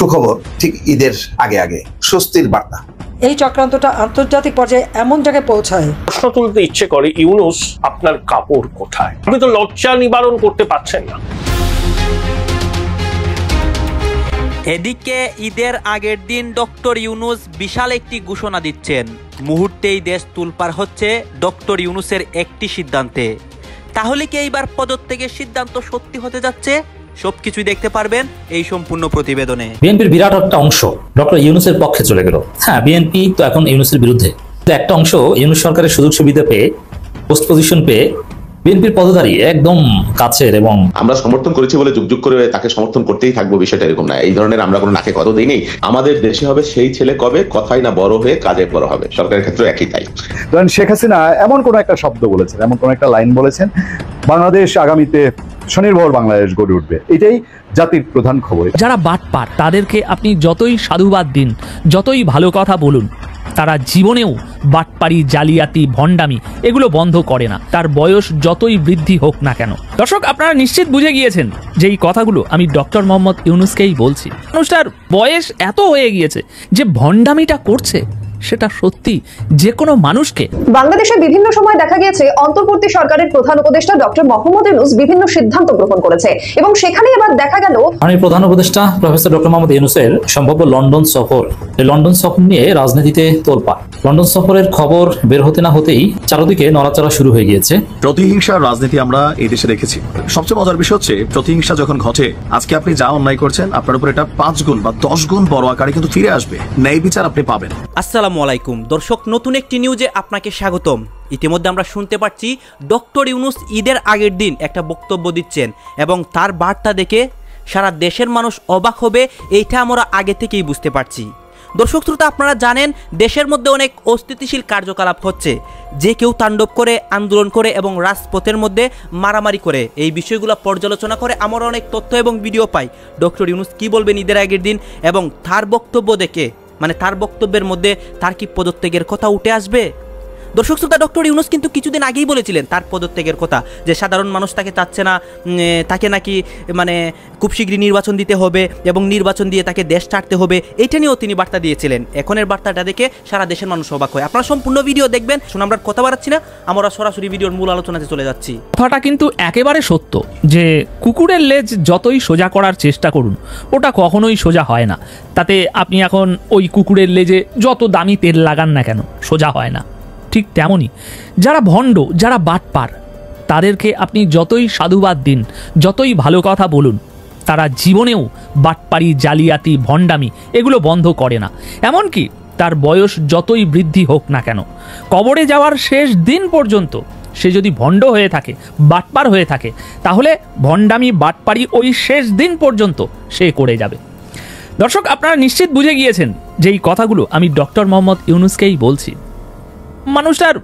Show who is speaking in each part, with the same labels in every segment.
Speaker 1: সুখবর ঠিক ঈদের আগে আগে স্বস্তির বার্তা।
Speaker 2: এই চক্রান্তটা আন্তর্জাতিক পর্যায়ে এমন জায়গায় পৌঁছায়,
Speaker 3: প্রশ্ন তুলতে ইচ্ছে করে, ইউনূস আপনার কাপড় কোথায়? আপনি তো লজ্জা নিবারণ করতে পারছেন না।
Speaker 4: এদিকে ঈদের আগের দিন ডক্টর ইউনূস বিশাল একটি ঘোষণা দিচ্ছেন। মুহূর্তেই দেশ তোলপাড় হচ্ছে ডক্টর ইউনূসের একটি সিদ্ধান্তে। তাহলে কি এইবার পদত্যাগের সিদ্ধান্ত সত্যি হতে যাচ্ছে? সবকিছুই দেখতে পারবেন এই সম্পূর্ণ প্রতিবেদনে।
Speaker 5: বিএনপির বিরাট একটা অংশ ডক্টর ইউনূসের পক্ষে চলে গেল। হ্যাঁ, বিএনপি তো এখন ইউনূসের বিরুদ্ধে। একটা অংশ ইউনূস সরকারের সুযোগ সুবিধা পেয়ে, পোস্ট পজিশন পেয়ে বিএনপির পদধারী একদম কাছের, এবং
Speaker 6: আমরা সমর্থন করেছি বলে যুগ করে তাকে সমর্থন করতেই থাকবো, বিষয়টা এরকম না। এই ধরনের আমরা কোনো নাকে কত দিই নেই। আমাদের দেশে হবে সেই ছেলে কবে কথাই না বড় হয়ে কাজে বড় হবে। সরকারের ক্ষেত্রে একই তাই।
Speaker 7: ধরেন শেখ হাসিনা এমন কোন একটা শব্দ বলেছেন, এমন কোন একটা লাইন বলেছেন, বাংলাদেশ আগামীতে স্বনির্ভর বাংলাদেশ গড়ে উঠবে, এটাই জাতির প্রধান খবর।
Speaker 8: যারা বাটপার তাদেরকে আপনি যতই সাধুবাদ দিন, যতই ভালো কথা বলুন, তারা জীবনেও বাটপারি, জালিয়াতি, ভণ্ডামি এগুলো বন্ধ করে না, তার বয়স যতই বৃদ্ধি হোক না কেন। দর্শক, আপনারা নিশ্চিত বুঝে গিয়েছেন যে এই কথাগুলো আমি ডক্টর মোহাম্মদ ইউনূসকেই বলছি। মানুষটার বয়স এত হয়ে গিয়েছে যে ভণ্ডামিটা করছে সেটা সত্যি যে কোনো মানুষকে।
Speaker 9: বাংলাদেশে বিভিন্ন সময় দেখা গিয়েছে অন্তর্বর্তী সরকারের প্রধান উপদেষ্টা ডক্টর মোহাম্মদ ইউনূস বিভিন্ন সিদ্ধান্ত গ্রহণ করেছে, এবং সেখানে এবার দেখা গেল
Speaker 5: প্রধান উপদেষ্টা প্রফেসর ডক্টর মোহাম্মদ ইউনূসের সম্ভাব্য লন্ডন সফর। এই লন্ডন সফর নিয়ে রাজনীতিতে তোলপাড়। লন্ডন সফরের খবর বের হতে না হতেই চারদিকে নড়াচড়া শুরু হয়ে গিয়েছে।
Speaker 10: প্রতিহিংসার রাজনীতি আমরা এই দেশে দেখেছি। সবচেয়ে মজার বিষয় হচ্ছে, প্রতিহিংসা যখন ঘটে, আজকে আপনি যা অন্যায় করছেন আপনার উপর এটা 5 গুণ বা 10 গুণ বড় আকারে কিন্তু ফিরে আসবে। ন্যায় বিচার আপনি পাবেন।
Speaker 4: আসসালামু আলাইকুম দর্শক, নতুন একটি নিউজে আপনাকে স্বাগতম। ইতিমধ্যে আমরা শুনতে পাচ্ছি ডক্টর ইউনূস ঈদের আগের দিন একটা বক্তব্য দিচ্ছেন, এবং তার বার্তা দেখে সারা দেশের মানুষ অবাক হবে, এইটা আমরা আগে থেকেই বুঝতে পারছি। দর্শক শ্রোতা, আপনারা জানেন দেশের মধ্যে অনেক অস্থিতিশীল কার্যকলাপ হচ্ছে। যে কেউ তাণ্ডব করে, আন্দোলন করে এবং রাজপথের মধ্যে মারামারি করে, এই বিষয়গুলো পর্যালোচনা করে আমরা অনেক তথ্য এবং ভিডিও পাই। ডক্টর ইউনূস কি বলবেন ঈদের আগের দিন, এবং তার বক্তব্য দেখে, মানে তার বক্তব্যের মধ্যে তার কি পদত্যাগের কথা উঠে আসবে? দর্শক শ্রোতা, ডক্টর ইউনূস কিন্তু কিছুদিন আগেই বলেছিলেন তার পদত্যাগের কথা, যে সাধারণ মানুষ তাকে চাচ্ছে না, তাকে নাকি মানে খুব শীঘ্রই নির্বাচন দিতে হবে এবং নির্বাচন দিয়ে তাকে দেশ ছাড়তে হবে, এইটা নিয়েও তিনি বার্তা দিয়েছিলেন। এখনের বার্তাটা দেখে সারা দেশের মানুষ অবাক হয়। আপনারা সম্পূর্ণ ভিডিও দেখবেন। শুনে আমরা কথা বাড়াচ্ছি না, আমরা সরাসরি ভিডিওর মূল আলোচনাতে চলে যাচ্ছি।
Speaker 8: কথাটা কিন্তু একেবারে সত্য যে কুকুরের লেজ যতই সোজা করার চেষ্টা করুন, ওটা কখনোই সোজা হয় না। তাতে আপনি এখন ওই কুকুরের লেজে যত দামি তেল লাগান না কেন, সোজা হয় না। ঠিক তেমনই যারা ভণ্ড, যারা বাটপার, তাদেরকে আপনি যতই সাধুবাদ দিন, যতই ভালো কথা বলুন, তারা জীবনেও বাটপারি, জালিয়াতি, ভণ্ডামি এগুলো বন্ধ করে না। এমনকি তার বয়স যতই বৃদ্ধি হোক না কেন, কবরে যাওয়ার শেষ দিন পর্যন্ত সে যদি ভণ্ড হয়ে থাকে, বাটপার হয়ে থাকে, তাহলে ভণ্ডামি, বাটপারি ওই শেষ দিন পর্যন্ত সে করে যাবে। দর্শক, আপনারা নিশ্চিত বুঝে গিয়েছেন যে এই কথাগুলো আমি ডক্টর মোহাম্মদ ইউনূসকেই বলছি। মানুষটার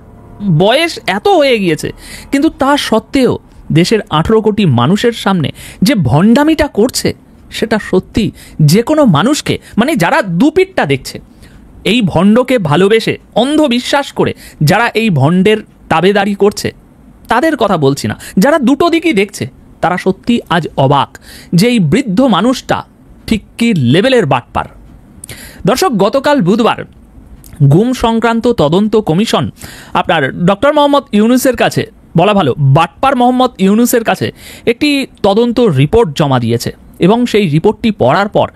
Speaker 8: বয়স এত হয়ে গিয়েছে, কিন্তু তা সত্ত্বেও দেশের 18 কোটি মানুষের সামনে যে ভণ্ডামিটা করছে সেটা সত্যি যে কোনো মানুষকে, মানে যারা দুপিঠটা দেখছে, এই ভণ্ডকে ভালোবেসে, অন্ধবিশ্বাস করে যারা এই ভণ্ডের তাবেদারি করছে, তাদের কথা বলছি না, যারা দুটো দিকই দেখছে, তারা সত্যি আজ অবাক যে এই বৃদ্ধ মানুষটা ঠিক কি লেভেলের বাটপার। দর্শক, গতকাল বুধবার গুম সংক্রান্ত তদন্ত কমিশন আপনার ডক্টর মোহাম্মদ ইউনূসের কাছে, বলা ভালো বাটপার মোহাম্মদ ইউনূসের কাছে একটি তদন্ত রিপোর্ট জমা দিয়েছে, এবং সেই রিপোর্টটি পড়ার পর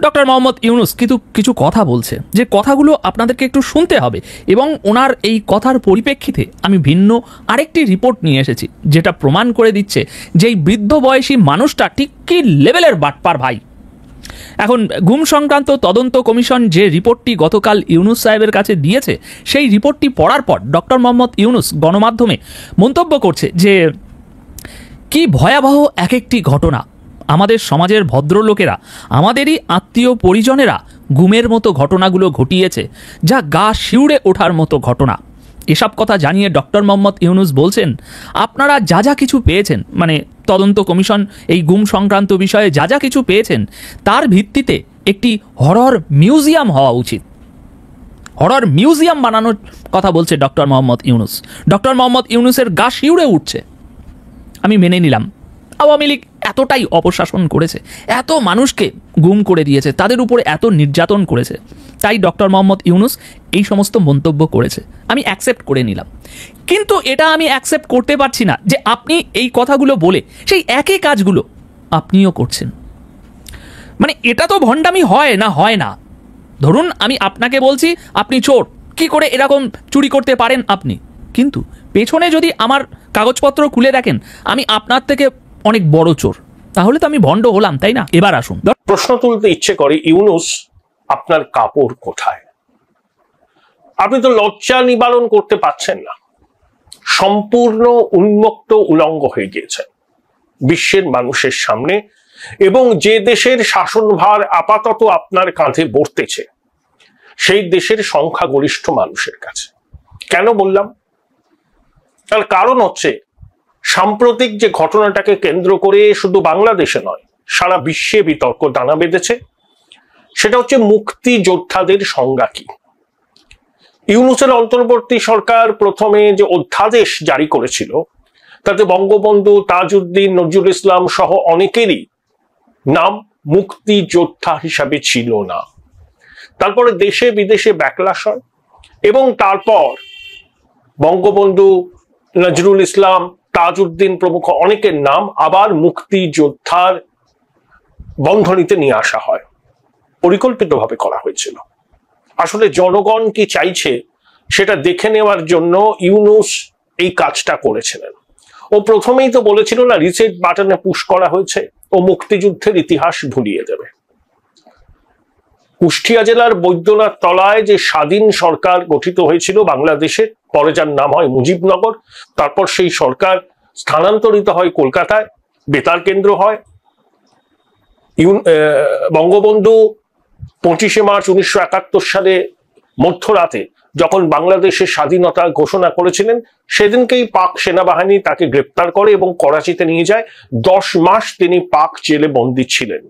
Speaker 8: ডক্টর মোহাম্মদ ইউনূস কিন্তু কিছু কথা বলছে, যে কথাগুলো আপনাদেরকে একটু শুনতে হবে। এবং ওনার এই কথার পরিপ্রেক্ষিতে আমি ভিন্ন আরেকটি রিপোর্ট নিয়ে এসেছি, যেটা প্রমাণ করে দিচ্ছে যে এই বৃদ্ধ বয়সী মানুষটা ঠিক কি লেভেলের বাটপার ভাই। এখন গুম সংক্রান্ত তদন্ত কমিশন যে রিপোর্টটি গতকাল ইউনূস সাহেবের কাছে দিয়েছে, সেই রিপোর্টটি পড়ার পর ডক্টর মোহাম্মদ ইউনূস গণমাধ্যমে মন্তব্য করছে যে কি ভয়াবহ এক একটি ঘটনা। আমাদের সমাজের ভদ্রলোকেরা, আমাদেরই আত্মীয় পরিজনেরা গুমের মতো ঘটনাগুলো ঘটিয়েছে, যা গা শিউড়ে ওঠার মতো ঘটনা। এসব কথা জানিয়ে ডক্টর মোহাম্মদ ইউনূস বলছেন, আপনারা যা যা কিছু পেয়েছেন, মানে তদন্ত কমিশন এই গুম সংক্রান্ত বিষয়ে যা যা কিছু পেয়েছেন, তার ভিত্তিতে একটি হরর মিউজিয়াম হওয়া উচিত। হরর মিউজিয়াম বানানোর কথা বলছে ডক্টর মোহাম্মদ ইউনূস। ডক্টর মোহাম্মদ ইউনূসের গা শিউড়ে উঠছে। আমি মেনে নিলাম আওয়ামী লীগ এতটাই অপশাসন করেছে, এত মানুষকে গুম করে দিয়েছে, তাদের উপরে এত নির্যাতন করেছে, তাই ডক্টর মোহাম্মদ ইউনূস এই সমস্ত মন্তব্য করেছে। আমি অ্যাকসেপ্ট করে নিলাম, কিন্তু এটা আমি অ্যাকসেপ্ট করতে পারছি না যে আপনি এই কথাগুলো বলে সেই একই কাজগুলো আপনিও করছেন। মানে এটা তো ভণ্ডামি হয় না। ধরুন আমি আপনাকে বলছি আপনি চোর, কি করে এরকম চুরি করতে পারেন আপনি, কিন্তু পেছনে যদি আমার কাগজপত্র খুলে দেখেন আমি আপনার থেকে অনেক বড় চোর, তাহলে তো আমি ভণ্ড হলাম, তাই না? এবার আসুন,
Speaker 3: প্রশ্ন তুলতে ইচ্ছে করে, ইউনূস আপনার কাপড় কোথায়? আপনি তো লজ্জা নিবারণ করতে পারছেন না, সম্পূর্ণ উন্মুক্ত উলঙ্গ হয়ে গিয়েছেন বিশ্বের মানুষের সামনে, এবং যে দেশের শাসনভার আপাতত আপনার কাঁধে বর্তেছে সেই দেশের সংখ্যাগরিষ্ঠ মানুষের কাছে। কেন বললাম? তার কারণ হচ্ছে সাম্প্রতিক যে ঘটনাটাকে কেন্দ্র করে শুধু বাংলাদেশে নয় সারা বিশ্বে বিতর্ক দানা বেঁধেছে, সেটা হচ্ছে মুক্তিযোদ্ধাদের সংজ্ঞা কি। ইউনূসের অন্তর্বর্তী সরকার প্রথমে যে অধ্যাদেশ জারি করেছিল তাতে বঙ্গবন্ধু, তাজউদ্দিন, নজরুল ইসলাম সহ অনেকেরই নাম মুক্তিযোদ্ধা হিসাবে ছিল না। তারপরে দেশে বিদেশে ব্যাকলাশ হয় এবং তারপর বঙ্গবন্ধু, নজরুল ইসলাম, তাজউদ্দিন প্রমুখ অনেকের নাম আবার মুক্তিযোদ্ধার বন্ধনীতে নিয়ে আসা হয়। পরিকল্পিতভাবে করা হয়েছিল। আসলে জনগণ কি চাইছে সেটা দেখে নেওয়ার জন্য ইউনূস এই কাজটা করেছিলেন। ও প্রথমেই তো বলেছিল না, রিসেট বাটনে পুশ করা হয়েছে, ও মুক্তিযুদ্ধের ইতিহাস ভুলিয়ে দেবে। কুষ্টিয়া জেলার বৈদ্যনাথ তলায় যে স্বাধীন সরকার গঠিত হয়েছিল বাংলাদেশে, পরে যার নাম হয় মুজিবনগর, তারপর সেই সরকার স্থানান্তরিত হয় কলকাতায়, বেতার কেন্দ্র হয়। বঙ্গবন্ধু 25শে মার্চ 1971 সালে মধ্যরাতে যখন বাংলাদেশের স্বাধীনতা ঘোষণা করেছিলেন, সেদিনকেই পাক সেনাবাহিনী তাকে গ্রেপ্তার করে এবং করাচিতে নিয়ে যায়। 10 মাস তিনি পাক জেলে বন্দী ছিলেন।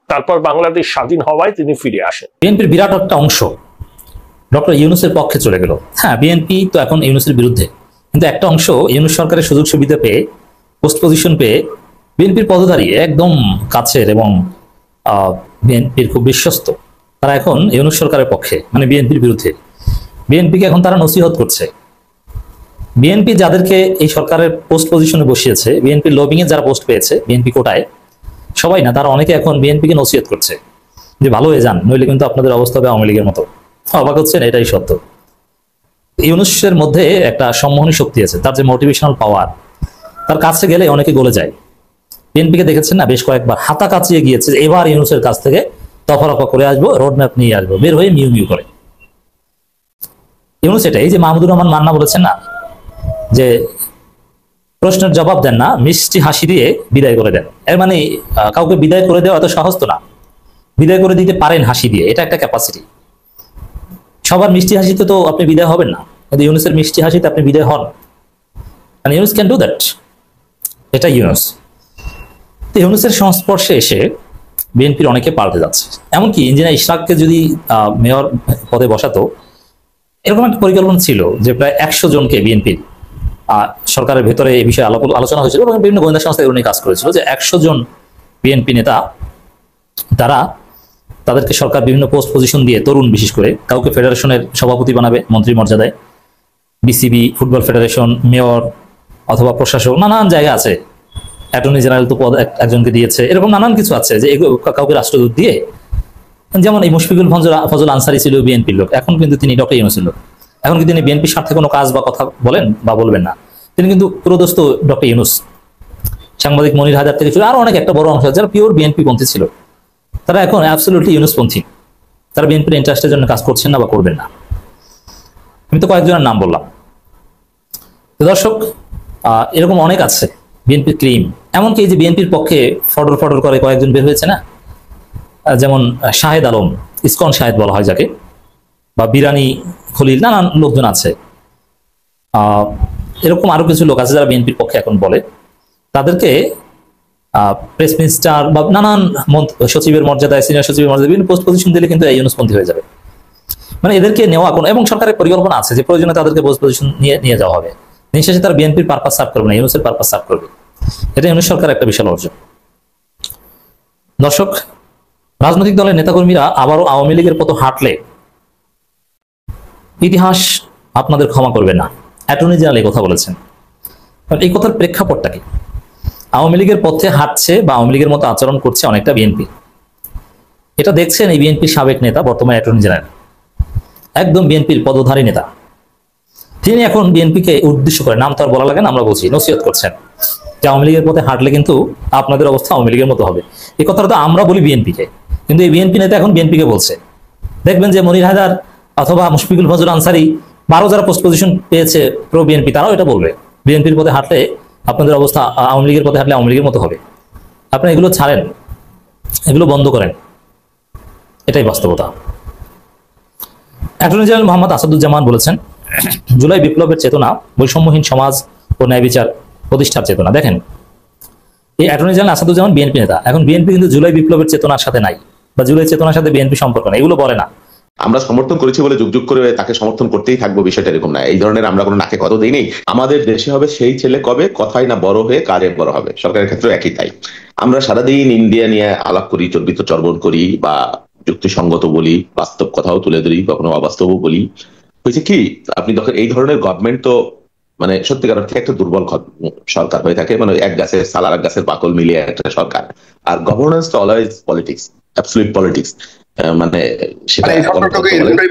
Speaker 3: তারপর বাংলাদেশ স্বাধীন হওয়ায় তিনি ফিরে আসেন।
Speaker 5: বিএনপির বিরাট একটা অংশ ডক্টর ইউনূসের পক্ষে চলে গেল। হ্যাঁ, বিএনপি তো এখন ইউনূসের বিরুদ্ধে, কিন্তু একটা অংশ ইউনূস সরকারের সুযোগ সুবিধা পেয়ে, পোস্ট পজিশন পেয়ে বিএনপির পদধারী একদম কাছের এবং বিএনপির খুব বিশ্বস্ত, তারা এখন ইউনূস সরকারের পক্ষে, মানে বিএনপির বিরুদ্ধে। বিএনপিকে এখন তারা নসিহত করছে। বিএনপি যাদেরকে এই সরকারের পোস্ট পজিশনে বসিয়েছে, বিএনপির লবিং এ যারা পোস্ট পেয়েছে বিএনপি কোটায়, সবাই না, তারা অনেকে এখন বিএনপিকে নসিহত করছে যে ভালো হয়ে যান, নইলে কিন্তু আপনাদের অবস্থা হবে আওয়ামী লীগের মতো। অবাক হচ্ছেন, এটাই সত্য। ইউনূসের মধ্যে একটা সম্মোহনী শক্তি আছে, তার যে মোটিভেশনাল পাওয়ার, তার কাছে গেলে অনেকে গলে যায়। বিএনপিকে দেখেছেন না, বেশ কয়েকবার হাতা কাচিয়ে গিয়েছে, এবার ইউনূসের কাছ থেকে তফারফা করে আসবো, রোড ম্যাপ নিয়ে আসবো, বের হয়ে মিউ মিউ করে। ইউনূস এটা, এই যে মাহমুদুর রহমান মান্না বলেছেন না যে প্রশ্নের জবাব দেন না, মিষ্টি হাসি দিয়ে বিদায় করে দেন। এর মানে কাউকে বিদায় করে দেওয়া এত সহজ তো না, বিদায় করে দিতে পারেন হাসি দিয়ে, এটা একটা ক্যাপাসিটি। সবার মিষ্টি হাসিতে তো আপনি বিদায় হবেন না, কিন্তু ইউনূসের মিষ্টি হাসিতে আপনি বিদায় হন। ইউনূস ক্যান ডু দ্যাট, এটা ইউনূস। ইউনূসের সংস্পর্শে এসে বিএনপির অনেকে পাল্টে যাচ্ছে। এমনকি ইঞ্জিনিয়ার ইশরাককে যদি মেয়র পদে বসাতো, এরকম একটা পরিকল্পনা ছিল যে প্রায় 100 জনকে বিএনপির সরকারের ভেতরে এই বিষয়ে আলোচনা হয়েছিল এবং বিভিন্ন গোয়েন্দা সংস্থা এগুলো নিয়ে কাজ করেছিল যে 100 জন বিএনপি নেতা, তাদেরকে সরকার বিভিন্ন পোস্ট পজিশন দিয়ে, তরুণ বিশেষ করে, কাউকে ফেডারেশনের সভাপতি বানাবে মন্ত্রী মর্যাদায়, বিসিবি, ফুটবল ফেডারেশন, মেয়র অথবা প্রশাসক, নানান জায়গা আছে। অ্যাটর্নি জেনারেল তো পদ একজনকে দিয়েছে, এরকম নানান কিছু আছে যে কাউকে রাষ্ট্রদূত দিয়ে। যেমন এই মুশফিকুল ফজল আনসারী ছিল বিএনপির লোক, এখন কিন্তু তিনি ডক্টর ইউনূসের লোক। এখন কি তিনি বিএনপির স্বার্থে কোনো কাজ বা কথা বলেন বা বলবেন না? তিনি কিন্তু পুরোদস্ত ডক্টর ইউনূস। সাংবাদিক মনির হায়দার থেকে ছিল, আরো অনেক একটা বড় অংশ যারা পিওর বিএনপি পন্থী ছিল, তারা এখন অ্যাবসলিউটলি ইউনূস পন্থী। তারা বিএনপির ইন্টারেস্টের জন্য কাজ করছেন না বা করবেন না। আমি তো কয়েকজনের নাম বললাম। দর্শক, এরকম অনেক আছে বিএনপির ক্রিম। এমনকি এই যে বিএনপির পক্ষে ফডর ফডর করে কয়েকজন বের হয়েছে না, যেমন শাহেদ আলম, ইসকন শাহেদ বলা হয় যাকে, বা বিরানি খলিল, নানান লোকজন আছে। এরকম আরো কিছু লোক আছে যারা বিএনপির পক্ষে এখন বলে। তাদেরকে প্রেস মিনিস্টার বা নানান সচিবের মর্যাদায়, সিনিয়র সচিবের মর্যাদায় বিভিন্ন পোস্ট পজিশন দিলে কিন্তু ইউনূসপন্থী হয়ে যাবে। মানে এদেরকে নেওয়া কোনো, এবং সরকারের পরিকল্পনা আছে যে প্রয়োজনে তাদেরকে পোস্ট পজিশন নিয়ে যাওয়া হবে। দিন শেষে তারা বিএনপির পারপাস সার্ভ করবে না, ইউনূসের পারপাস সার্ভ করবে। এটা ইউনূস সরকার একটা বিশাল অর্জন। দর্শক, রাজনৈতিক দলের নেতাকর্মীরা আবারও আওয়ামী লীগের পথে হাঁটলে ইতিহাস আপনাদের ক্ষমা করবে না। অ্যাটর্নি জেনারেল এই কথা বলেছেন। এই কথার প্রেক্ষাপটটা কি? আওয়ামী লীগের পথে হাঁটছে বা আওয়ামী লীগের মতো আচরণ করছে অনেকটা বিএনপি। এটা দেখছেন এই বিএনপির সাবেক নেতা, বর্তমান অ্যাটর্নি জেনারেল, একদম বিএনপির পদধারী নেতা। তিনি এখন বিএনপিকে উদ্দেশ্য করে, নাম তো আর বলা লাগে না, আমরা বলছি, নসিহত করছেন যে আওয়ামী লীগের পথে হাঁটলে কিন্তু আপনাদের অবস্থা আওয়ামী লীগের মতো হবে। এই কথাটা তো আমরা বলি বিএনপিকে, কিন্তু এই বিএনপি নেতা এখন বিএনপিকে বলছে। দেখবেন যে মনির হায়দার অথবা মুশফিকুল ফজল আনসারী, 12 যারা পোস্ট পজিশন পেয়েছে প্রো বিএনপি, তারাও এটা বলবে বিএনপির পথে হাঁটলে আপনাদের অবস্থা আওয়ামী লীগের পথে হাঁটলে আওয়ামী লীগের মতো হবে। আপনি এগুলো ছাড়েন, এগুলো বন্ধ করেন, এটাই বাস্তবতা। অ্যাটর্নি জেনারেল মোহাম্মদ আসাদুজ্জামান বলেছেন, জুলাই বিপ্লবের চেতনা বৈষম্যহীন সমাজ ও ন্যায় বিচার প্রতিষ্ঠার চেতনা। দেখেন, এই অ্যাটর্নি জেনারেল আসাদুজ্জামান বিএনপি নেতা। এখন বিএনপি কিন্তু জুলাই বিপ্লবের চেতনার সাথে নাই, বা জুলাই চেতনার সাথে বিএনপি সম্পর্ক নাই, এগুলো বলে না।
Speaker 6: আমরা সমর্থন করেছি বলে যুগ যুগ করে তাকে সমর্থন করতেই থাকবো, বিষয়টা এরকম না। এই ধরনের আমরা কোনো নাকে কত দিই নেই। আমাদের দেশে হবে সেই ছেলে কবে, কথাই না বড় হয়ে কাজে বড় হবে। সরকারের ক্ষেত্রে একই তাই। আমরা সারাদিন ইন্ডিয়া নিয়ে আলাপ করি, চর্বিত চর্বণ করি, বা যুক্তিসঙ্গত বলি, বাস্তব কথাও তুলে ধরি, কখনো অবাস্তবও বলি। হয়েছে কি, আপনি যখন এই ধরনের গভর্নমেন্ট, তো মানে সত্যিকার অর্থে একটা দুর্বল সরকার হয়ে থাকে, মানে এক গাছের সাল আর এক গাছের বাকল মিলিয়ে একটা সরকার। আর গভর্নেন্স তো অলওয়েজ পলিটিক্স, অ্যাবসলিউট পলিটিক্স। মানে সেটা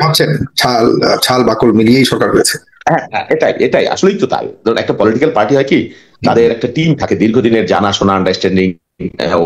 Speaker 11: ভাবছেন ছাল বাকল মিলিয়েই সরকার হয়েছে।
Speaker 6: হ্যাঁ, এটাই আসলেই তো তাই। ধরুন একটা পলিটিক্যাল পার্টি হয় কি, তাদের একটা টিম থাকে, দীর্ঘদিনের জানাশোনা, আন্ডারস্ট্যান্ডিং,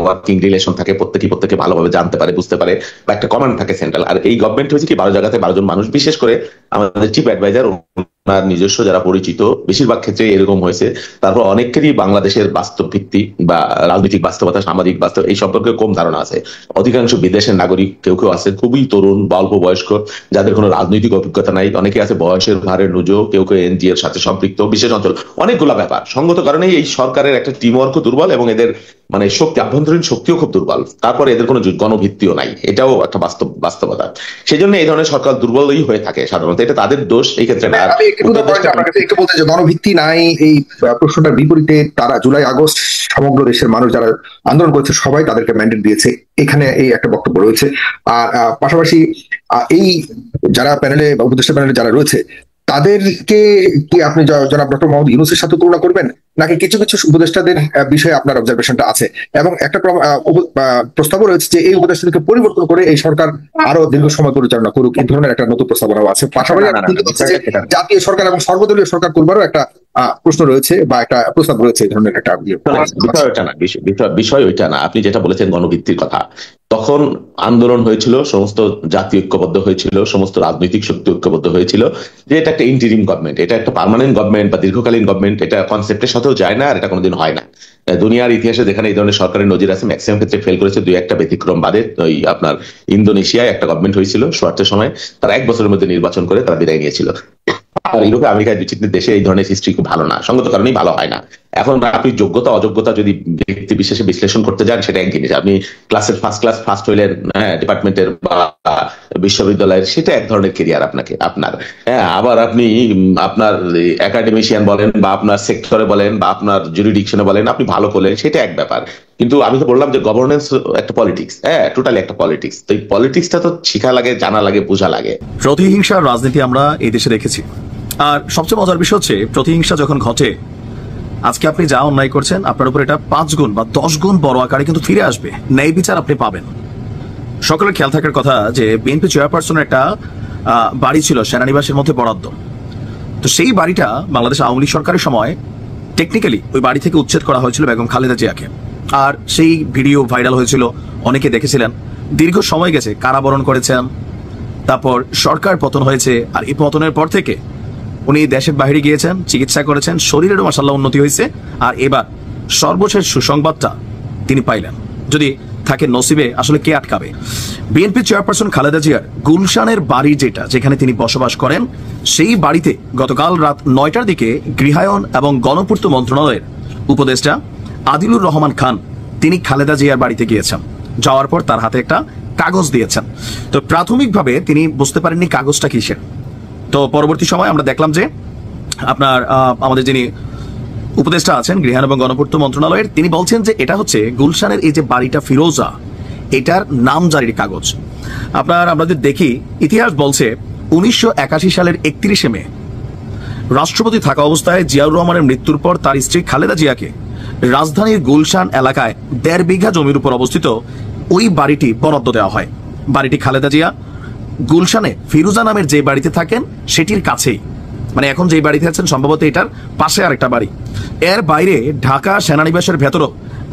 Speaker 6: ওয়ার্কিং রিলেশন থাকে, প্রত্যেকে ভালোভাবে জানতে পারে, বুঝতে পারে, বা একটা কমান্ড থাকে সেন্ট্রাল। আর এই গভর্নমেন্ট হয়েছে কি, 12 জায়গাতে 12 জন মানুষ, বিশেষ করে আমাদের চিফ অ্যাডভাইজার, ওনার নিজস্ব যারা পরিচিত, বেশিরভাগ ক্ষেত্রে এরকম হয়েছে। তারপর অনেকেরই বাংলাদেশের বাস্তব ভিত্তি বা রাজনৈতিক বাস্তবতা, সামাজিক বাস্তব এই সম্পর্কে কম ধারণা আছে। অধিকাংশ বিদেশের নাগরিক, কেউ আছে খুবই তরুণ বা অল্প বয়স্ক, যাদের কোনো রাজনৈতিক অভিজ্ঞতা নাই। অনেকে আছে বয়সের ভারে নুজো, কেউ এনজি এর সাথে সম্পৃক্ত, বিশেষ অঞ্চল, অনেকগুলা ব্যাপার। সঙ্গত কারণেই এই সরকারের একটা টিম ওয়ার্কও দুর্বল, এবং এদের মানে শক্তি, আভ্যন্তরীণ শক্তিও খুব দুর্বল। তারপরে এদের কোনো গণভিত্তিও নাই, এটাও একটা বাস্তবতা। সেই জন্য এই ধরনের সরকার দুর্বলই হয়ে থাকে সাধারণত। এটা তাদের দোষ এই ক্ষেত্রে না।
Speaker 11: একটু বলতে যে গণভিত্তি নাই, এই প্রশ্নটার বিপরীতে তারা জুলাই আগস্ট সমগ্র দেশের মানুষ যারা আন্দোলন করেছে সবাই তাদেরকে ম্যান্ডেট দিয়েছে, এখানে এই একটা বক্তব্য রয়েছে। আর পাশাপাশি এই যারা প্যানেলে বা উপদেষ্টা প্যানেলে যারা রয়েছে তাদেরকে কি আপনি জনাব ডক্টর মোহাম্মদ ইউনূসের সাথে তুলনা করবেন, নাকি কিছু কিছু উপদেষ্টাদের বিষয়ে আপনার অবজারভেশনটা আছে? এবং একটা প্রস্তাবও রয়েছে যে এই উপদেষ্টাদেরকে পরিবর্তন করে এই সরকার আরো দীর্ঘ সময় পরিচালনা করুক, এই ধরনের একটা নতুন প্রস্তাবনাও আছে। পাশাপাশি জাতীয় সরকার এবং সর্বদলীয় সরকার করবারও একটা প্রশ্ন রয়েছে বা একটা প্রস্তাব রয়েছে, এই ধরনের একটা
Speaker 6: বিষয় ওইটা না। আপনি যেটা বলেছেন গণভিত্তির কথা, তখন আন্দোলন হয়েছিল, সমস্ত জাতি ঐক্যবদ্ধ হয়েছিল, সমস্ত রাজনৈতিক শক্তি ঐক্যবদ্ধ হয়েছিল যে এটা একটা ইন্টারিম গভর্নমেন্ট, এটা একটা পার্মানেন্ট গভর্নমেন্ট বা দীর্ঘকালীন গভর্নমেন্ট, এটা কনসেপ্টের সাথেও যায় না, আর এটা কোনোদিন হয় না। দুনিয়ার ইতিহাসে যেখানে এই ধরনের সরকারের নজির আছে, ম্যাক্সিমাম ক্ষেত্রে ফেল করেছে। 2-1টা ব্যতিক্রম বাদে, ওই আপনার ইন্দোনেশিয়ায় একটা গভর্নমেন্ট হয়েছিল শর্টের সময়, তারা 1 বছরের মধ্যে নির্বাচন করে তারা বিদায় নিয়েছিল। আর ইউরোপে, আমেরিকায়, বিচিত্র দেশে এই ধরনের হিস্ট্রি খুব ভালো না, সঙ্গত কারণেই ভালো হয় না। এখন আপনি যোগ্যতা অযোগ্যতা যদি ব্যক্তি বিশেষে বিশ্লেষণ করতে যান, সেটা এক জিনিস। আপনি ক্লাসের ফার্স্ট হইলেন ডিপার্টমেন্টের বা বিশ্ববিদ্যালয়ের, সেটা এক ধরনের কেরিয়ার আপনার। হ্যাঁ, আবার আপনি আপনার একাডেমিশিয়ান বলেন বা আপনার সেক্টরে বলেন বা আপনার জুরিডিকশনে বলেন, আপনি ভালো করলেন, সেটা এক ব্যাপার। কিন্তু আমি তো বললাম যে গভর্নেন্স একটা পলিটিক্স, হ্যাঁ, টোটালি একটা পলিটিক্স। তো এই পলিটিক্সটা তো শিখা লাগে, জানা লাগে, বোঝা লাগে।
Speaker 10: প্রতিহিংসার রাজনীতি আমরা এই দেশে দেখেছি। আর সবচেয়ে মজার বিষয় হচ্ছে, প্রতিহিংসা যখন ঘটে, আজকে আপনি যা অন্যায় করছেন আপনার উপর এটা 5 গুণ বা 10 গুণ বড় আকারে কিন্তু ফিরে আসবে। ন্যায় বিচার আপনি পাবেন। সকলের খেয়াল থাকার কথা যে বিএনপি চেয়ারপারসনের একটা বাড়ি ছিল সেনানিবাসের মধ্যে বরাদ্দ। তো সেই বাড়িটা বাংলাদেশ আওয়ামী লীগ সরকারের সময় টেকনিক্যালি ওই বাড়ি থেকে উচ্ছেদ করা হয়েছিল বেগম খালেদা জিয়াকে। আর সেই ভিডিও ভাইরাল হয়েছিল, অনেকে দেখেছিলেন। দীর্ঘ সময় গেছে, কারাবরণ করেছেন, তারপর সরকার পতন হয়েছে। আর এই পতনের পর থেকে উনি দেশের বাইরে গিয়েছেন, চিকিৎসা করেছেন, শরীরেরও মাশাআল্লাহ উন্নতি হয়েছে। আর এবার সর্বশেষ সুসংবাদটা তিনি পাইলেন। যদি থাকে নসিবে, আসলে কে আটকাবে? বিএনপি চেয়ারপারসন খালেদা জিয়ার গুলশানের বাড়ি, যেখানে তিনি বসবাস করেন, সেই বাড়িতে গতকাল রাত 9টার দিকে গৃহায়ন এবং গণপূর্ত মন্ত্রণালয়ের উপদেষ্টা আদিলুর রহমান খান তিনি খালেদা জিয়ার বাড়িতে গিয়েছেন। যাওয়ার পর তার হাতে একটা কাগজ দিয়েছেন। তো প্রাথমিকভাবে তিনি বুঝতে পারেননি কাগজটা কিসের। তো পরবর্তী সময় আমরা দেখলাম যে আপনার আমাদের যিনি উপদেষ্টা আছেন গৃহায়ণ এবং গণপূর্ত মন্ত্রণালয়ের, তিনি বলছেন যে এটা হচ্ছে গুলশানের এই যে বাড়িটা ফিরোজা, এটার নামজারির কাগজ। আমরা যদি দেখি, ইতিহাস বলছে 1981 সালের 31 মে রাষ্ট্রপতি থাকা অবস্থায় জিয়াউর রহমানের মৃত্যুর পর তার স্ত্রী খালেদা জিয়াকে রাজধানীর গুলশান এলাকায় 1.5 বিঘা জমির উপর অবস্থিত ওই বাড়িটি বরাদ্দ দেওয়া হয়। বাড়িটি খালেদা জিয়া গুলশানে ফিরোজা নামের যে বাড়িতে থাকেন সেটির কাছেই, মানে এখন যে বাড়িতে আছেন সম্ভবত এটার পাশে আরেকটা বাড়ি। এর বাইরে ঢাকা সেনানিবাসের ভেতরও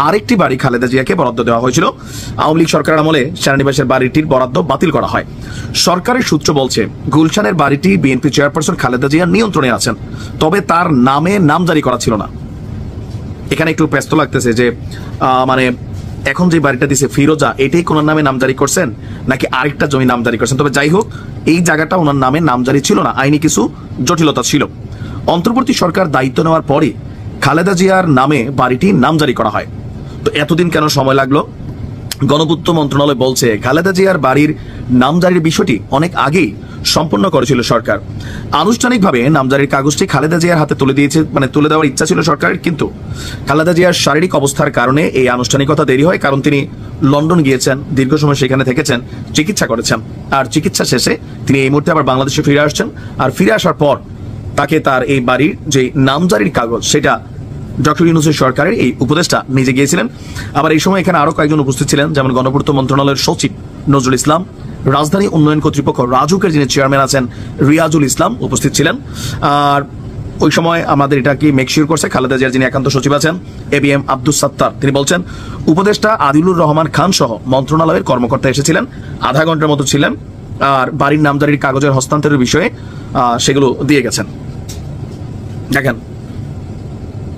Speaker 10: আরেকটি বাড়ি খালেদা জিয়াকে বরাদ্দ দেওয়া হয়েছিল। আওয়ামী লীগ সরকারের আমলে সেনানিবাসের বাড়িটির বরাদ্দ বাতিল করা হয়। সরকারের সূত্র বলছে গুলশানের বাড়িটি বিএনপি চেয়ারপারসন খালেদা জিয়ার নিয়ন্ত্রণে আছেন, তবে তার নামে নামজারি করা ছিল না। এখানে একটু ব্যস্ত লাগতেছে যে মানে এখন যে বাড়িটা দিছে ফিরোজা, এটাই কোন নামে নামজারি করছেন নাকি আরেকটা জমি নামজারি করছেন। তবে যাই হোক, এই জায়গাটা ওনার নামে নামজারি ছিল না, আইনি কিছু জটিলতা ছিল। অন্তর্বর্তী সরকার দায়িত্ব নেওয়ার পরে খালেদা জিয়ার নামে বাড়িটি নামজারি করা হয়। তো এতদিন কেন সময় লাগলো? গণপূর্ত মন্ত্রণালয় বলছে খালেদা জিয়ার বাড়ির নামজারির বিষয়টি অনেক আগেই সম্পন্ন করেছিল সরকার। আনুষ্ঠানিকভাবে নামজারির কাগজটি খালেদা জিয়ার হাতে তুলে দিয়েছে, মানে তুলে দেওয়ার ইচ্ছা ছিল সরকারের, কিন্তু খালেদা জিয়ার শারীরিক অবস্থার কারণে এই আনুষ্ঠানিকতা দেরি হয়। কারণ তিনি লন্ডন গিয়েছেন, দীর্ঘ সময় সেখানে থেকেছেন, চিকিৎসা করেছেন, আর চিকিৎসা শেষে তিনি এই মুহূর্তে আবার বাংলাদেশে ফিরে আসছেন। আর ফিরে আসার পর তাকে তার এই বাড়ির যে নামজারির কাগজ সেটা ডক্টর ইউনূসের সরকারের এই উপদেষ্টা নিজে গিয়েছিলেন। আবার এই সময় এখানে আরো কয়েকজন উপস্থিত ছিলেন, যেমন গণপূর্ত মন্ত্রণালয়ের সচিব নজরুল ইসলাম, রাজধানী উন্নয়ন কর্তৃপক্ষ রাজুকের যিনি চেয়ারম্যান আছেন রিয়াজুল ইসলাম উপস্থিত ছিলেন। আর ওই সময় আমাদের এটা কি মেকশিওর করছে খালেদা জিয়ার যিনি একান্ত সচিব আছেন ABM আব্দুস সাত্তার, তিনি বলছেন উপদেষ্টা আদিলুর রহমান খান সহ মন্ত্রণালয়ের কর্মকর্তা এসেছিলেন, আধা ঘন্টার মতো ছিলেন, আর বাড়ির নামজারির কাগজের হস্তান্তরের বিষয়ে সেগুলো দিয়ে গেছেন। দেখেন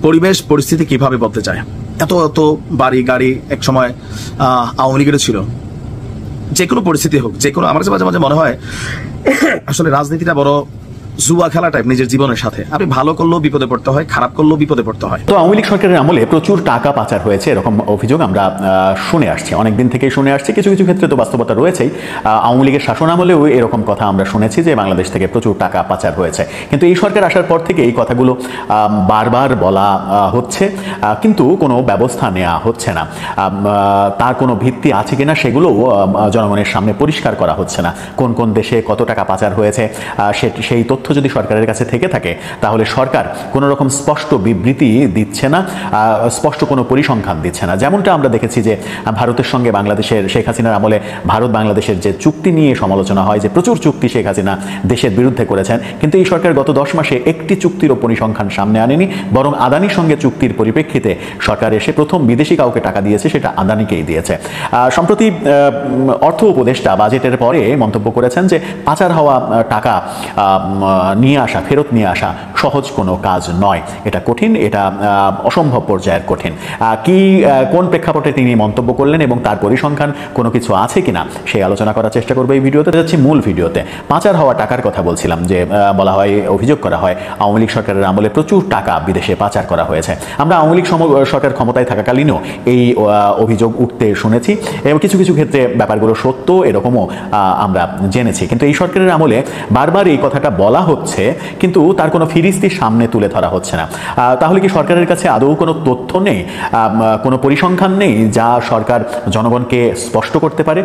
Speaker 10: পরিবেশ পরিস্থিতি কিভাবে বলতে চায়। এত এত বাড়ি গাড়ি এক সময় আওয়ামী লীগের ছিল। যে কোনো পরিস্থিতি হোক, যে কোনো, আমার মাঝে মাঝে মনে হয় আসলে রাজনীতিটা বড় জুয়া খেলা টাইপ নিজের জীবনের সাথে। আপনি ভালো করলেও বিপদে পড়তে হয়, খারাপ করলেও বিপদে পড়তে হয়।
Speaker 12: তো আওয়ামী লীগ সরকারের আমলে প্রচুর টাকা পাচার হয়েছে, এরকম অভিযোগ আমরা শুনে আসছি, অনেকদিন থেকেই শুনে আসছি। কিছু কিছু ক্ষেত্রে তো বাস্তবতা রয়েছেই। আওয়ামী লীগের শাসন আমলেও এরকম কথা আমরা শুনেছি যে বাংলাদেশ থেকে প্রচুর টাকা পাচার হয়েছে। কিন্তু এই সরকার আসার পর থেকে এই কথাগুলো বারবার বলা হচ্ছে, কিন্তু কোনো ব্যবস্থা নেওয়া হচ্ছে না। তার কোনো ভিত্তি আছে কিনা সেগুলো জনগণের সামনে পরিষ্কার করা হচ্ছে না। কোন কোন দেশে কত টাকা পাচার হয়েছে সেই তথ্য যদি সরকারের কাছে থেকে থাকে, তাহলে সরকার কোনো রকম স্পষ্ট বিবৃতি দিচ্ছে না, স্পষ্ট কোনো পরিসংখ্যান দিচ্ছে না। যেমনটা আমরা দেখেছি যে ভারতের সঙ্গে বাংলাদেশের শেখ হাসিনার আমলে ভারত বাংলাদেশের যে চুক্তি নিয়ে সমালোচনা হয়, যে প্রচুর চুক্তি শেখ হাসিনা দেশের বিরুদ্ধে করেছেন, কিন্তু এই সরকার গত 10 মাসে একটি চুক্তিরও পরিসংখ্যান সামনে আনেনি। বরং আদানির সঙ্গে চুক্তির পরিপ্রেক্ষিতে সরকার এসে প্রথম বিদেশি কাউকে টাকা দিয়েছে, সেটা আদানিকেই দিয়েছে। সম্প্রতি অর্থ উপদেষ্টা বাজেটের পরে মন্তব্য করেছেন যে পাচার হওয়া টাকা নিয়ে আসা, ফেরত নিয়ে আসা সহজ কোনো কাজ নয়, এটা কঠিন, এটা অসম্ভব পর্যায়ের কঠিন। কোন প্রেক্ষাপটে তিনি মন্তব্য করলেন এবং তার পরিসংখ্যান কোনো কিছু আছে কিনা সেই আলোচনা করার চেষ্টা করবো এই ভিডিওতে। যাচ্ছি মূল ভিডিওতে। পাচার হওয়া টাকার কথা বলছিলাম, যে বলা হয়, অভিযোগ করা হয় আওয়ামী লীগ সরকারের আমলে প্রচুর টাকা বিদেশে পাচার করা হয়েছে। আমরা আওয়ামী লীগ সরকার ক্ষমতায় থাকাকালীনও এই অভিযোগ উঠতে শুনেছি এবং কিছু কিছু ক্ষেত্রে ব্যাপারগুলো সত্য এরকমও আমরা জেনেছি। কিন্তু এই সরকারের আমলে বারবার এই কথাটা বলা হচ্ছে, কিন্তু তার কোনো ফিরিস্তি সামনে তুলে ধরা হচ্ছে না। তাহলে কি সরকারের কাছে আদৌ কোনো তথ্য নেই, কোনো পরিসংখ্যান নেই যা সরকার জনগণকে স্পষ্ট করতে পারে?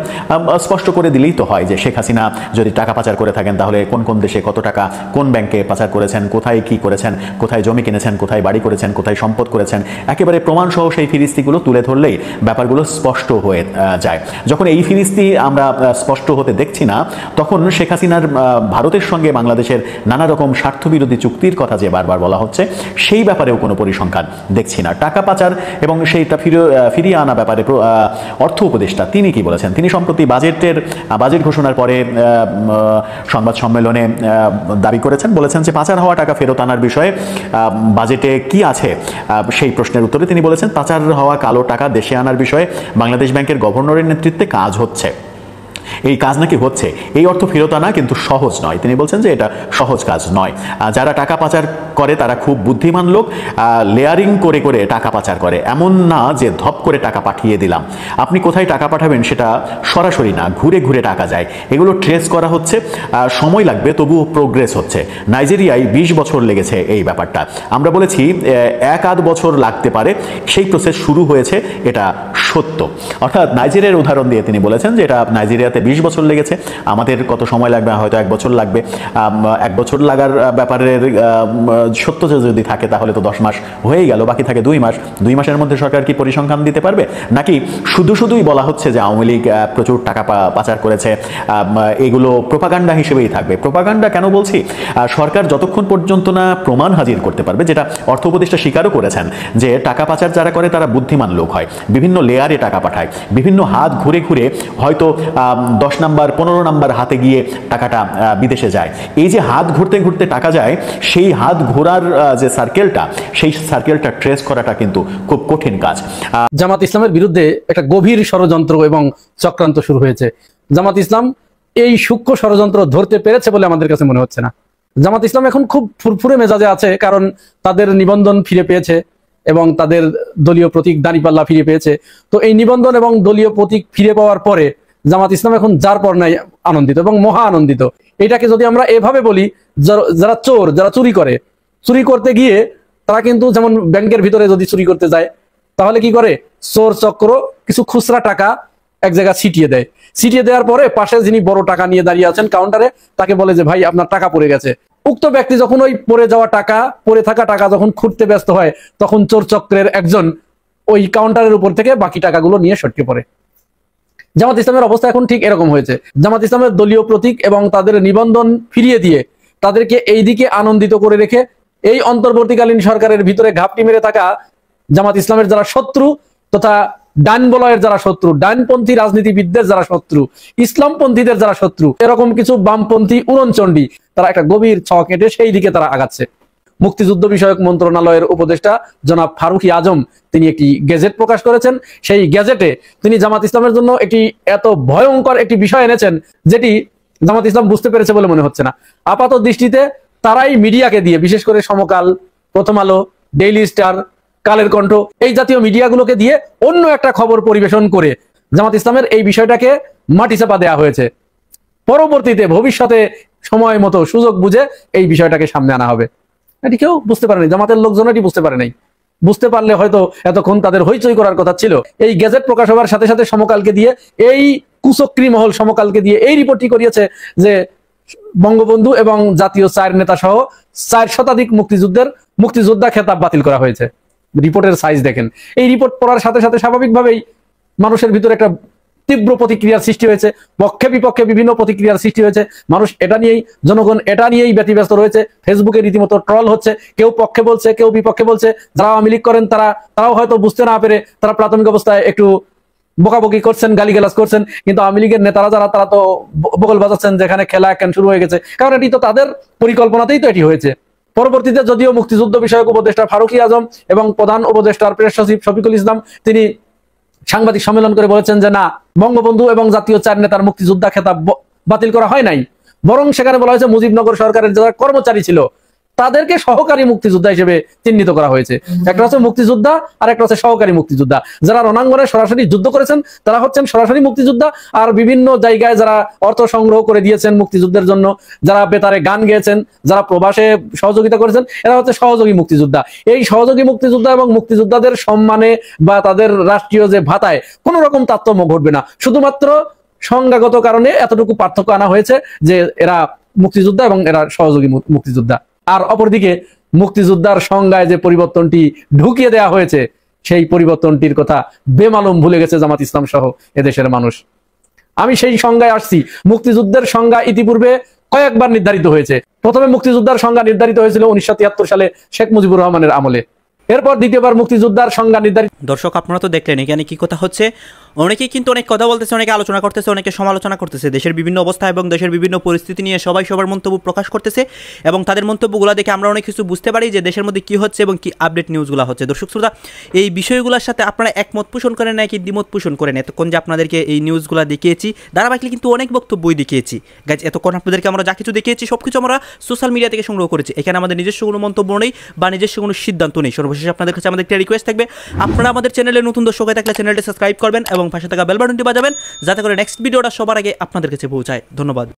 Speaker 12: স্পষ্ট করে দিলেই তো হয় যে শেখ হাসিনা যদি টাকা পাচার করে থাকেন, তাহলে কোন কোন দেশে কত টাকা কোন ব্যাংকে পাচার করেছেন, কোথায় কি করেছেন, কোথায় জমি কিনেছেন, কোথায় বাড়ি করেছেন, কোথায় সম্পদ করেছেন, একেবারে প্রমাণসহ সেই ফিরিস্তিগুলো তুলে ধরলেই ব্যাপারগুলো স্পষ্ট হয়ে যায়। যখন এই ফিরিস্তি আমরা স্পষ্ট হতে দেখছি না, তখন শেখ হাসিনার ভারতের সঙ্গে বাংলাদেশের নানা রকম স্বার্থবিরোধী চুক্তির কথা যে বারবার বলা হচ্ছে, সেই ব্যাপারেও কোনো পরিসংখ্যান দেখছি না। টাকা পাচার এবং সেইটা ফিরিয়ে আনা ব্যাপারে অর্থ উপদেষ্টা তিনি কি বলেছেন? তিনি সম্প্রতি বাজেট ঘোষণার পরে সংবাদ সম্মেলনে দাবি করেছেন, বলেছেন যে পাচার হওয়া টাকা ফেরত আনার বিষয়ে বাজেটে কি আছে সেই প্রশ্নের উত্তরে তিনি বলেছেন, পাচার হওয়া কালো টাকা দেশে আনার বিষয়ে বাংলাদেশ ব্যাংকের গভর্নরের নেতৃত্বে কাজ হচ্ছে। এই কাজ নাকি হচ্ছে। এই অর্থ ফেরত আনা কিন্তু সহজ নয়, তিনি বলছেন যে এটা সহজ কাজ নয়। যারা টাকা পাচার করে তারা খুব বুদ্ধিমান লোক, লেয়ারিং করে করে টাকা পাচার করে, এমন না যে ধপ করে টাকা পাঠিয়ে দিলাম। আপনি কোথায় টাকা পাঠাবেন সেটা সরাসরি না, ঘুরে ঘুরে টাকা যায়, এগুলো ট্রেস করা হচ্ছে, সময় লাগবে তবুও প্রোগ্রেস হচ্ছে। নাইজেরিয়ায় 20 বছর লেগেছে এই ব্যাপারটা, আমরা বলেছি 1-8 বছর লাগতে পারে, সেই প্রসেস শুরু হয়েছে, এটা সত্য। অর্থাৎ নাইজেরিয়ার উদাহরণ দিয়ে তিনি বলেছেন যে এটা নাইজেরিয়াতে 20 বছর লেগেছে, আমাদের কত সময় লাগবে, হয়তো 1 বছর লাগবে। 1 বছর লাগার ব্যাপারের সত্য যদি থাকে তাহলে তো 10 মাস হয়েই গেল, বাকি থাকে 2 মাস। 2 মাসের মধ্যে সরকার কি পরিসংখ্যান দিতে পারবে? নাকি শুধুই বলা হচ্ছে যে আওয়ামী লীগ প্রচুর টাকা পাচার করেছে, এগুলো প্রোপাগান্ডা হিসেবেই থাকবে? প্রোপাগান্ডা কেন বলছি, সরকার যতক্ষণ পর্যন্ত না প্রমাণ হাজির করতে পারবে, যেটা অর্থ উপদেষ্টা স্বীকারও করেছেন যে টাকা পাচার যারা করে তারা বুদ্ধিমান লোক হয়, বিভিন্ন লেয়ারে টাকা পাঠায়, বিভিন্ন হাত ঘুরে ঘুরে হয়তো 10 নাম্বার 15 নাম্বার হাতে গিয়ে টাকাটা বিদেশে যায়। এই যে হাত ঘুরতে ঘুরতে টাকা যায়, সেই হাত ঘোরার যে সার্কেলটা, সেই সার্কেলটা ট্রেস করাটা কিন্তু খুব কঠিন কাজ।
Speaker 13: জামাত ইসলামের বিরুদ্ধে একটা গভীর ষড়যন্ত্র এবং চক্রান্ত শুরু হয়েছে। জামাত ইসলাম এই সূক্ষ্ম ষড়যন্ত্র ধরতে পেরেছে বলে আমাদের কাছে মনে হচ্ছে না। জামাত ইসলাম এখন খুব ফুরফুরে মেজাজে আছে, কারণ তাদের নিবন্ধন ফিরে পেয়েছে এবং তাদের দলীয় প্রতীক দাঁড়িপাল্লা ফিরে পেয়েছে। তো এই নিবন্ধন এবং দলীয় প্রতীক ফিরে পাওয়ার পরে জামাত ইসলাম এখন যার পর নাই আনন্দিত এবং মহা আনন্দিত। এটাকে যদি আমরা এভাবে বলি, যারা চোর, যারা চুরি করতে গিয়ে তারা কিন্তু, যেমন ব্যাংকের ভিতরে যদি চুরি করতে যায় তাহলে কি করে, চোর চক্র কিছু খুচরা টাকা এক জায়গায় ছিটিয়ে দেওয়ার পরে পাশে যিনি বড় টাকা নিয়ে দাঁড়িয়ে আছেন কাউন্টারে, তাকে বলে যে ভাই আপনার টাকা পড়ে গেছে। উক্ত ব্যক্তি যখন ওই পড়ে থাকা টাকা যখন খুঁড়তে ব্যস্ত হয়, তখন চোর চক্রের একজন ওই কাউন্টারের উপর থেকে বাকি টাকাগুলো নিয়ে সটকে পড়ে। জামাত ইসলামের অবস্থা এখন ঠিক এরকম হয়েছে। জামাত ইসলামের দলীয় প্রতীক এবং তাদের নিবন্ধন ফিরিয়ে দিয়ে তাদেরকে এই দিকে আনন্দিত করে রেখে এই অন্তর্বর্তীকালীন সরকারের ভিতরে ঘাপটি মেরে থাকা জামাত ইসলামের যারা শত্রু তথা ডান বলয়ের যারা শত্রু, ডানপন্থী রাজনীতিবিদদের যারা শত্রু, ইসলামপন্থীদের যারা শত্রু, এরকম কিছু বামপন্থী উড়নচণ্ডী, তারা একটা গভীর ছক এঁটে সেই দিকে তারা আগাচ্ছে। মুক্তিযুদ্ধ বিষয়ক মন্ত্রণালয়ের উপদেষ্টা জনাব ফারুকী আজম তিনি একটি গেজেট প্রকাশ করেছেন। সেই গেজেটে তিনি জামাত ইসলামের জন্য একটি এত ভয়ঙ্কর একটি বিষয় এনেছেন যেটি জামাত ইসলাম বুঝতে পেরেছে বলে মনে হচ্ছে না। আপাত দৃষ্টিতে তারাই মিডিয়াকে দিয়ে, বিশেষ করে সমকাল, প্রথম আলো, ডেইলি স্টার, কালের কণ্ঠ, এই জাতীয় মিডিয়াগুলোকে দিয়ে অন্য একটা খবর পরিবেশন করে জামাত ইসলামের এই বিষয়টাকে মাটি চাপা দেওয়া হয়েছে। পরবর্তীতে ভবিষ্যতে সময় মতো সুযোগ বুঝে এই বিষয়টাকে সামনে আনা হবে। এটি কেউ বুঝতে পারেনি, জামাতের লোকজন এটি বুঝতে পারে নাই। বুঝতে পারলে হয়তো এতক্ষণ তাদের হইচই করার কথা ছিল। এই গেজেট প্রকাশ হওয়ার সাথে সাথে সমকালকে দিয়ে, এই কুচক্রী মহল সমকালকে দিয়ে এই রিপোর্টটি করিয়েছে যে বঙ্গবন্ধু এবং জাতীয় 4 নেতা সহ 4 শতাধিক মুক্তিযোদ্ধা খেতাব বাতিল করা হয়েছে। রিপোর্টের সাইজ দেখেন। এই রিপোর্ট পড়ার সাথে সাথে স্বাভাবিকভাবেই মানুষের ভিতরে একটা তীব্র প্রতিক্রিয়ার সৃষ্টি হয়েছে, পক্ষে বিপক্ষে বিভিন্ন প্রতিক্রিয়ার সৃষ্টি হয়েছে। মানুষ এটা নিয়েই, জনগণ এটা নিয়েই ব্যতিব্যস্ত রয়েছে। ফেসবুকে রীতিমতো ট্রল হচ্ছে, কেউ পক্ষে বলছে, কেউ বিপক্ষে বলছে। যারা আওয়ামী লীগ করেন তারাও হয়তো বুঝতে না পেরে তারা প্রাথমিক অবস্থায় একটু বকাবকি করছেন, গালিগালাজ করছেন, কিন্তু আওয়ামী লীগের নেতারা যারা, তারা তো বগল বাজাচ্ছেন যেখানে খেলা একখান শুরু হয়ে গেছে, কারণ এটি তো তাদের পরিকল্পনাতেই তো এটি হয়েছে। পরবর্তীতে যদিও মুক্তিযুদ্ধ বিষয়ক উপদেষ্টা ফারুকী আজম এবং প্রধান উপদেষ্টার প্রেস সচিব শফিকুল ইসলাম তিনি সাংবাদিক সম্মেলন করে বলেছেন যে না, বঙ্গবন্ধু এবং জাতীয় 4 নেতার মুক্তিযোদ্ধা খেতাব বাতিল করা হয় নাই, বরং সেখানে বলা হয়েছে মুজিবনগর সরকারের যারা কর্মচারী ছিল তাদেরকে সহকারী মুক্তিযোদ্ধা হিসেবে চিহ্নিত করা হয়েছে। একটা হচ্ছে মুক্তিযোদ্ধা আর একটা হচ্ছে সহকারী মুক্তিযোদ্ধা। যারা রণাঙ্গনে সরাসরি যুদ্ধ করেছেন তারা হচ্ছেন সরাসরি মুক্তিযোদ্ধা, আর বিভিন্ন জায়গায় যারা অর্থ সংগ্রহ করে দিয়েছেন মুক্তিযুদ্ধের জন্য, যারা বেতারে গান গেয়েছেন, যারা প্রবাসে সহযোগিতা করেছেন, এরা হচ্ছে সহযোগী মুক্তিযোদ্ধা। এই সহযোগী মুক্তিযোদ্ধা এবং মুক্তিযোদ্ধাদের সম্মানে বা তাদের রাষ্ট্রীয় যে ভাতায় কোনো রকম তারতম্য ঘটবে না, শুধুমাত্র সংজ্ঞাগত কারণে এতটুকু পার্থক্য আনা হয়েছে যে এরা মুক্তিযোদ্ধা এবং এরা সহযোগী মুক্তিযোদ্ধা। আর অপরদিকে মুক্তিযোদ্ধার সংজ্ঞায় যে পরিবর্তনটি ঢুকিয়ে দেওয়া হয়েছে সেই পরিবর্তনটির কথা বেমালুম ভুলে গেছে জামাত ইসলাম সহ এদেশের মানুষ। আমি সেই সংজ্ঞায় আসছি। মুক্তিযুদ্ধের সংজ্ঞা ইতিপূর্বে কয়েকবার নির্ধারিত হয়েছে। প্রথমে মুক্তিযোদ্ধার সংজ্ঞা নির্ধারিত হয়েছিল 1973 সালে শেখ মুজিবুর রহমানের আমলে। এরপর দ্বিতীয়বার মুক্তিযোদ্ধার সংজ্ঞা নির্ধারিত।
Speaker 4: দর্শক আপনারা তো দেখলেন এখানে কি কথা হচ্ছে। অনেকেই কিন্তু অনেক কথা বলতেছে, অনেকে আলোচনা করতেছে, অনেকে সমালোচনা করতেছে দেশের বিভিন্ন অবস্থা এবং দেশের বিভিন্ন পরিস্থিতি নিয়ে সবাই সবার মন্তব্য প্রকাশ করতেছে এবং তাদের মন্তব্যগুলো দেখে আমরা অনেক কিছু বুঝতে পারি যে দেশের মধ্যে কী হচ্ছে এবং কী আপডেট নিউজগুলো হচ্ছে। দর্শক শ্রোতা, এই বিষয়গুলোর সাথে আপনারা একমত পোষণ করেন নাকি দ্বিমত পোষণ করেন? এতক্ষণ যে আপনাদেরকে এই নিউজগুলো দেখিয়েছি, ধারাবাহিকলি কিন্তু অনেক বক্তব্যই দেখিয়েছি গাইজ। এতক্ষণ আপনাদেরকে আমরা যা কিছু দেখিয়েছি সব কিছু আমরা সোশ্যাল মিডিয়া থেকে সংগ্রহ করেছি। এখানে আমাদের নিজস্ব কোনো মন্তব্য নেই বা নিজস্ব কোনো সিদ্ধান্ত নেই। সর্বশেষ আপনাদের কাছে আমাদের একটা রিকোয়েস্ট থাকবে, আপনারা আমাদের চ্যানেলে নতুন দর্শক হয়ে থাকলে চ্যানেলটি সাবস্ক্রাইব করবেন এবং পাশে থাকা বেল বাটনটি বাজাবেন যাতে করে নেক্সট ভিডিওটা সবার আগে আপনাদের কাছে পৌঁছায়। ধন্যবাদ।